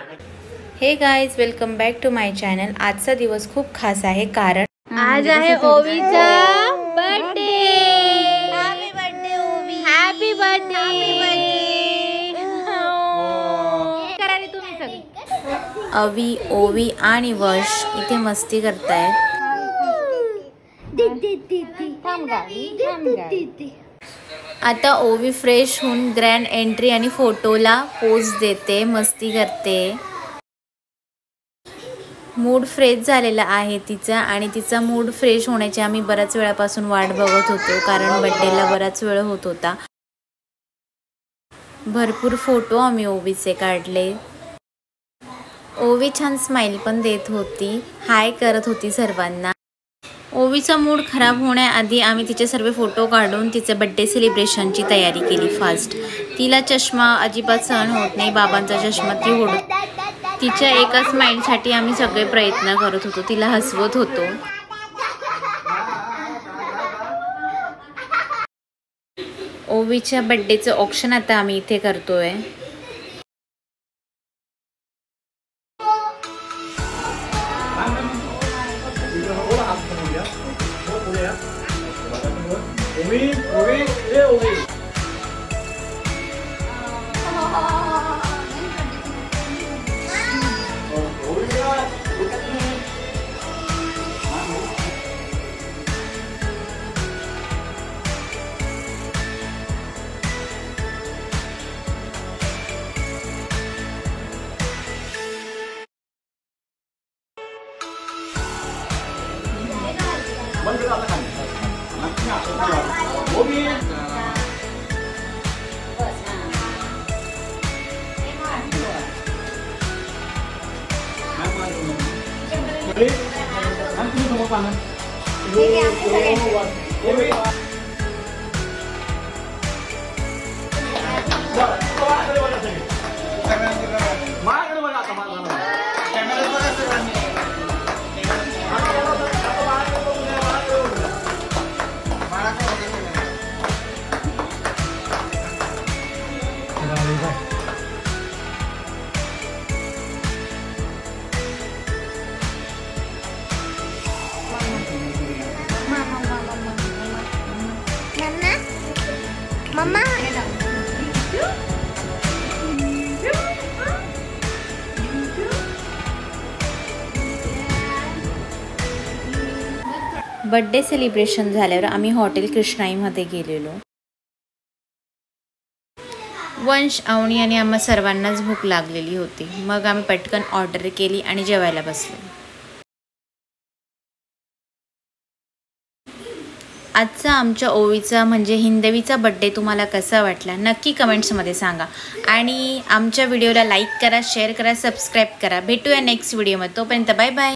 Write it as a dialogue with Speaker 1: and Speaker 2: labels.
Speaker 1: हे guys, welcome back to my channel. आजचा दिवस खूप खास आहे कारण
Speaker 2: आज आहे ओवीचा birthday. Happy birthday Ovi, happy birthday. करा रे तुम्ही सगळे।
Speaker 1: अवी, ओवी आणि वश इथे मस्ती करतायत। आता ओवी फ्रेश होऊन ग्रँड एंट्री आणि फोटोला पोज देते, मस्ती करते। मूड फ्रेश झालेला आहे तिचा आणि तिचा मूड फ्रेश होण्याची आम्ही बऱ्याच वेळापासून वाट बघत होतो, कारण बर्थडेला बराच वेळ होत होता। भरपूर फोटो आम्ही ओवीचे काढले। ओवी छान स्माइल पण देत होती, हाय करत होती सर्वांना। ओवीचा मूड खराब होण्याआधी आम्ही तिचे सर्व फोटो काढून तिचे बर्थडे सेलिब्रेशनची तयारी केली फास्ट। तिला चष्मा अजिबात सहन होत नाही, बाबांचा चष्मा ती ओढत। तिच्या एका स्माइलसाठी आम्ही सगळे प्रयत्न करत होतो, तिला हसवत होतो। ओवीच्या बर्थडेचं ऑक्शन आता आम्ही इथे करतोय।
Speaker 2: मम्मा
Speaker 1: बर्थडे सेलिब्रेशन झाल्यावर आम्ही हॉटेल कृष्णाईमध्ये गेलेलो। वंश, अवनी आणि आम्हा सर्वांनाच भूक लागलेली होती, मग आम्ही पटकन ऑर्डर केली आणि जेवायला बसलो। आजचा आमच्या ओवीचा म्हणजे हिंदवीचा बर्थडे तुम्हाला कसा वाटला नक्की कमेंट्समध्ये सांगा आणि आमच्या व्हिडिओला लाईक करा, शेअर करा, सबस्क्राईब करा। भेटूया नेक्स्ट व्हिडिओमध्ये, तोपर्यंत बाय बाय।